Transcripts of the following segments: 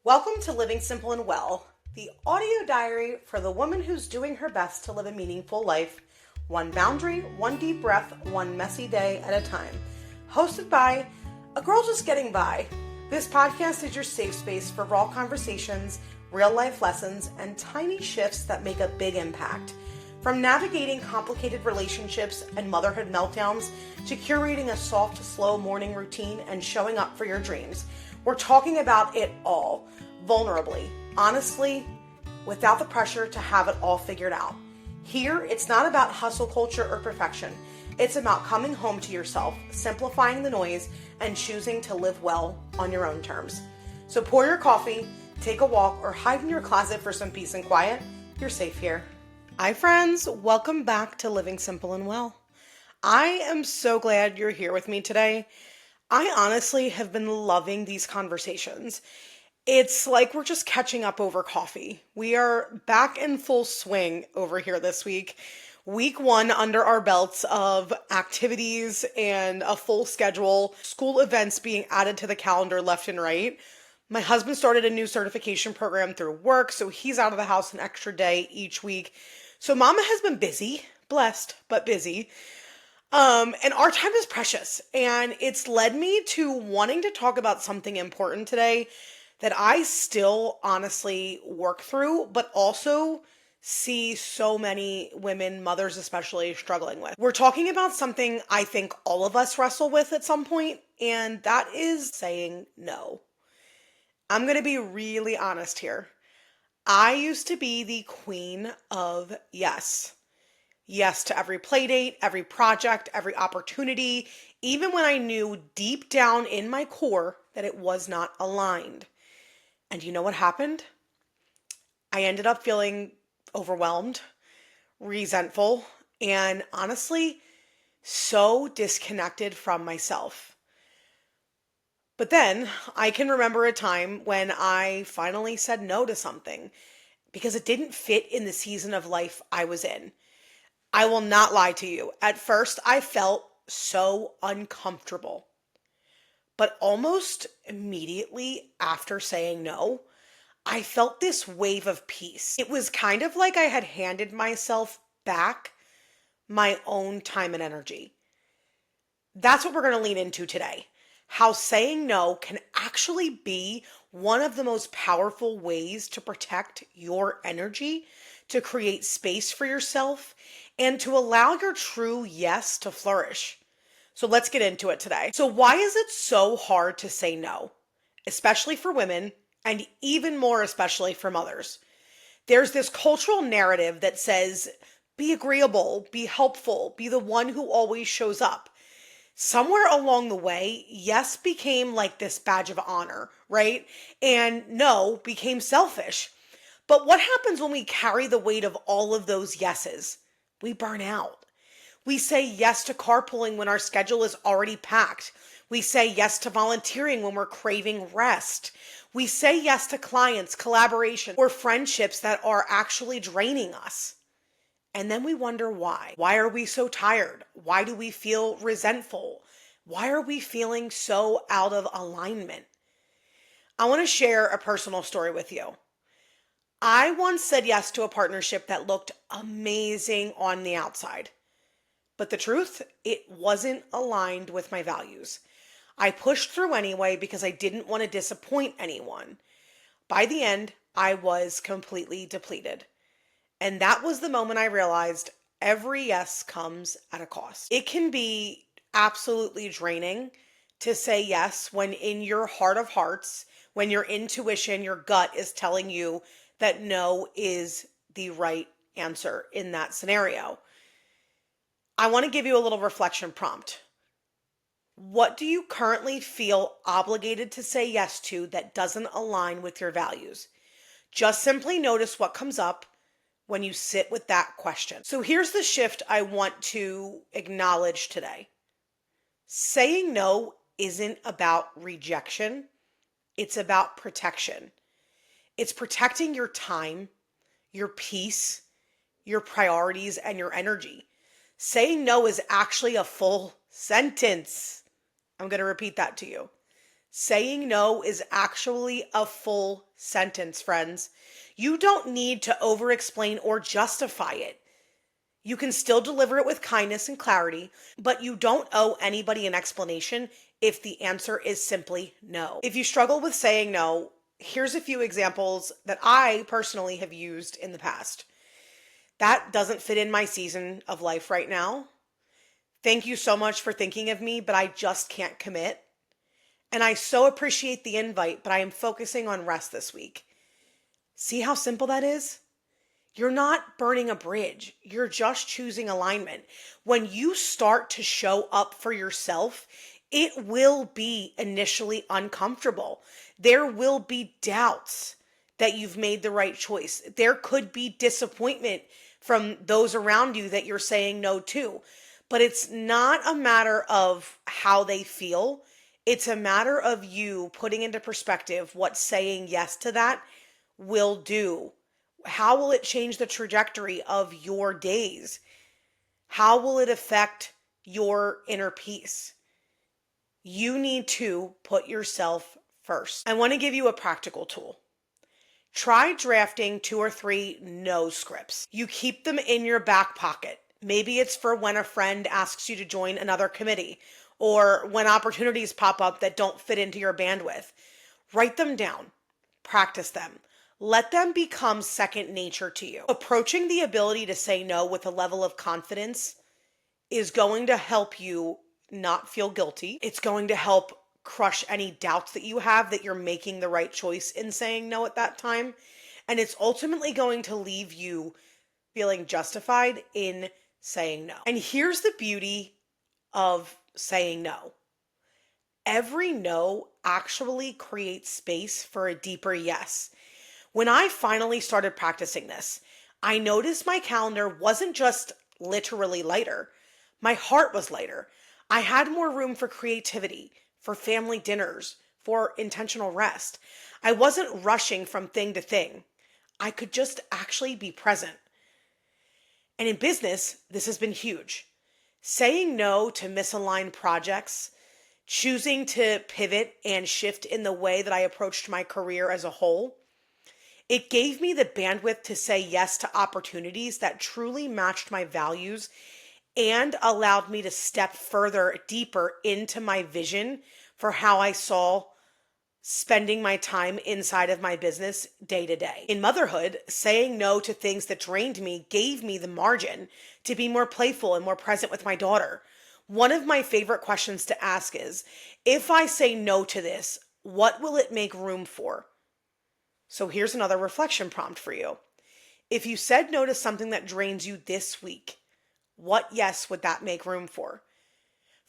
Welcome to Living Simple and Well, the audio diary for the woman who's doing her best to live a meaningful life, one boundary, one deep breath, one messy day at a time. Hosted by a girl just getting by. This podcast is your safe space for raw conversations, real life lessons, and tiny shifts that make a big impact. From navigating complicated relationships and motherhood meltdowns to curating a soft, slow morning routine and showing up for your dreams. We're talking about it all, vulnerably, honestly, without the pressure to have it all figured out. Here, it's not about hustle culture or perfection. It's about coming home to yourself, simplifying the noise, and choosing to live well on your own terms. So pour your coffee, take a walk, or hide in your closet for some peace and quiet. You're safe here. Hi friends, welcome back to Living Simple and Well. I am so glad you're here with me today. I honestly have been loving these conversations. It's like we're just catching up over coffee. We are back in full swing over here this week. Week 1 under our belts of activities and a full schedule, school events being added to the calendar left and right. My husband started a new certification program through work, so he's out of the house an extra day each week. So mama has been busy, blessed, but busy. And our time is precious, and it's led me to wanting to talk about something important today that I still honestly work through, but also see so many women, mothers especially, struggling with. We're talking about something I think all of us wrestle with at some point, and that is saying no. I'm going to be really honest here. I used to be the queen of yes. Yes to every play date, every project, every opportunity, even when I knew deep down in my core that it was not aligned. And you know what happened? I ended up feeling overwhelmed, resentful, and honestly, so disconnected from myself. But then I can remember a time when I finally said no to something because it didn't fit in the season of life I was in. I will not lie to you. At first, I felt so uncomfortable. But almost immediately after saying no, I felt this wave of peace. It was kind of like I had handed myself back my own time and energy. That's what we're going to lean into today. How saying no can actually be one of the most powerful ways to protect your energy, to create space for yourself, and to allow your true yes to flourish. So let's get into it today. So why is it so hard to say no, especially for women and even more especially for mothers? There's this cultural narrative that says, be agreeable, be helpful, be the one who always shows up. Somewhere along the way, yes became like this badge of honor, right? And no became selfish. But what happens when we carry the weight of all of those yeses? We burn out. We say yes to carpooling when our schedule is already packed. We say yes to volunteering when we're craving rest. We say yes to clients, collaboration, or friendships that are actually draining us. And then we wonder why. Why are we so tired? Why do we feel resentful? Why are we feeling so out of alignment? I want to share a personal story with you. I once said yes to a partnership that looked amazing on the outside. But the truth, it wasn't aligned with my values. I pushed through anyway because I didn't want to disappoint anyone. By the end, I was completely depleted. And that was the moment I realized every yes comes at a cost. It can be absolutely draining to say yes when in your heart of hearts, when your intuition, your gut is telling you that no is the right answer in that scenario. I want to give you a little reflection prompt. What do you currently feel obligated to say yes to that doesn't align with your values? Just simply notice what comes up when you sit with that question. So here's the shift I want to acknowledge today. Saying no isn't about rejection. It's about protection. It's protecting your time, your peace, your priorities, and your energy. Saying no is actually a full sentence. I'm going to repeat that to you. Saying no is actually a full sentence, friends. You don't need to over explain or justify it. You can still deliver it with kindness and clarity, but you don't owe anybody an explanation if the answer is simply no. If you struggle with saying no, here's a few examples that I personally have used in the past. That doesn't fit in my season of life right now. Thank you so much for thinking of me, but I just can't commit. And I so appreciate the invite, but I am focusing on rest this week. See how simple that is? You're not burning a bridge. You're just choosing alignment. When you start to show up for yourself, it will be initially uncomfortable. There will be doubts that you've made the right choice. There could be disappointment from those around you that you're saying no to. But it's not a matter of how they feel. It's a matter of you putting into perspective what saying yes to that will do. How will it change the trajectory of your days? How will it affect your inner peace? You need to put yourself first. I want to give you a practical tool. Try drafting 2 or 3 no scripts. You keep them in your back pocket. Maybe it's for when a friend asks you to join another committee or when opportunities pop up that don't fit into your bandwidth. Write them down. Practice them. Let them become second nature to you. Approaching the ability to say no with a level of confidence is going to help you not feel guilty. It's going to help crush any doubts that you have that you're making the right choice in saying no at that time. And it's ultimately going to leave you feeling justified in saying no. And here's the beauty of saying no. Every no actually creates space for a deeper yes. When I finally started practicing this, I noticed my calendar wasn't just literally lighter. My heart was lighter. I had more room for creativity, for family dinners, for intentional rest. I wasn't rushing from thing to thing. I could just actually be present. And in business, this has been huge. Saying no to misaligned projects, choosing to pivot and shift in the way that I approached my career as a whole, it gave me the bandwidth to say yes to opportunities that truly matched my values and allowed me to step further, deeper into my vision for how I saw spending my time inside of my business day to day. In motherhood, saying no to things that drained me gave me the margin to be more playful and more present with my daughter. One of my favorite questions to ask is, if I say no to this, what will it make room for? So here's another reflection prompt for you. If you said no to something that drains you this week, what yes would that make room for?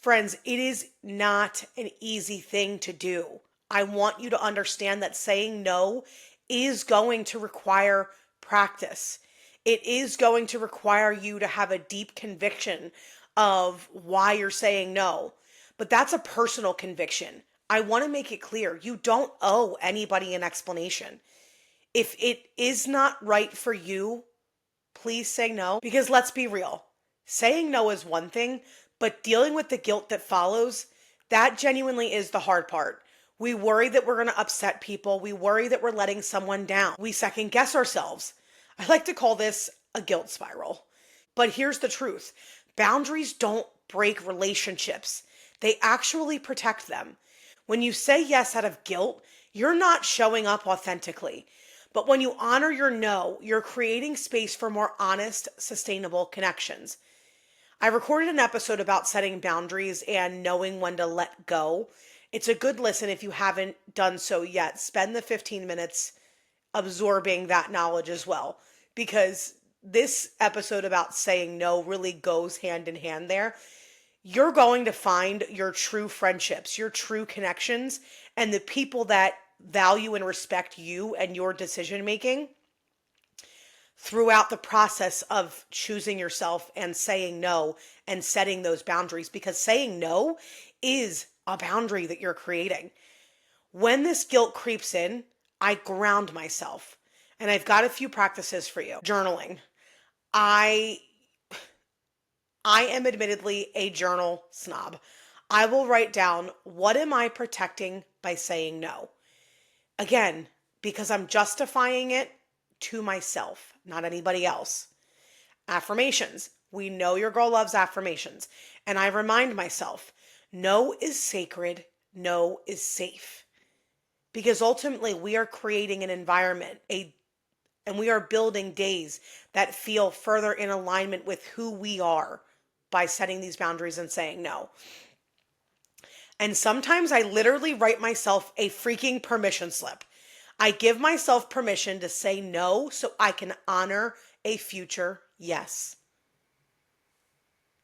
Friends, it is not an easy thing to do. I want you to understand that saying no is going to require practice. It is going to require you to have a deep conviction of why you're saying no. But that's a personal conviction. I want to make it clear. You don't owe anybody an explanation. If it is not right for you, please say no. Because let's be real. Saying no is one thing, but dealing with the guilt that follows, that genuinely is the hard part. We worry that we're going to upset people. We worry that we're letting someone down. We second guess ourselves. I like to call this a guilt spiral. But here's the truth. Boundaries don't break relationships. They actually protect them. When you say yes out of guilt, you're not showing up authentically. But when you honor your no, you're creating space for more honest, sustainable connections. I recorded an episode about setting boundaries and knowing when to let go. It's a good listen if you haven't done so yet. Spend the 15 minutes absorbing that knowledge as well, because this episode about saying no really goes hand in hand there. You're going to find your true friendships, your true connections, and the people that value and respect you and your decision making throughout the process of choosing yourself and saying no and setting those boundaries, because saying no is a boundary that you're creating. When this guilt creeps in, I ground myself, and I've got a few practices for you. Journaling. I am admittedly a journal snob. I will write down, what am I protecting by saying no. Again, because I'm justifying it to myself, not anybody else. Affirmations. We know your girl loves affirmations. And I remind myself, no is sacred, no is safe. Because ultimately we are creating an environment, and we are building days that feel further in alignment with who we are by setting these boundaries and saying no. And sometimes I literally write myself a freaking permission slip. I give myself permission to say no so I can honor a future yes.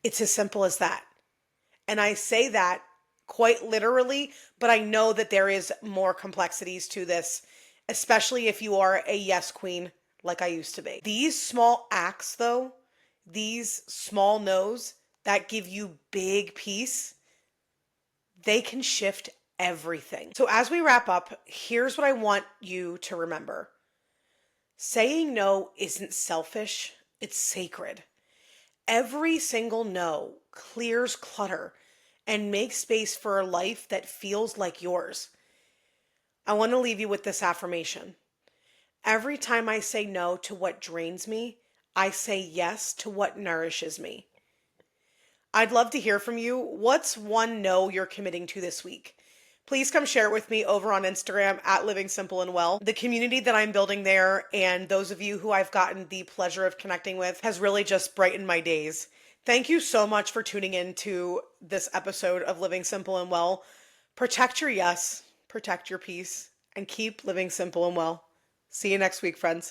It's as simple as that. And I say that quite literally, but I know that there is more complexities to this, especially if you are a yes queen like I used to be. These small acts, though, these small no's that give you big peace, they can shift everything. So as we wrap up, here's what I want you to remember. Saying no isn't selfish, it's sacred. Every single no clears clutter and makes space for a life that feels like yours. I want to leave you with this affirmation. Every time I say no to what drains me, I say yes to what nourishes me. I'd love to hear from you. What's one no you're committing to this week? Please come share it with me over on Instagram at Living Simple and Well. The community that I'm building there and those of you who I've gotten the pleasure of connecting with has really just brightened my days. Thank you so much for tuning in to this episode of Living Simple and Well. Protect your yes, protect your peace, and keep living simple and well. See you next week, friends.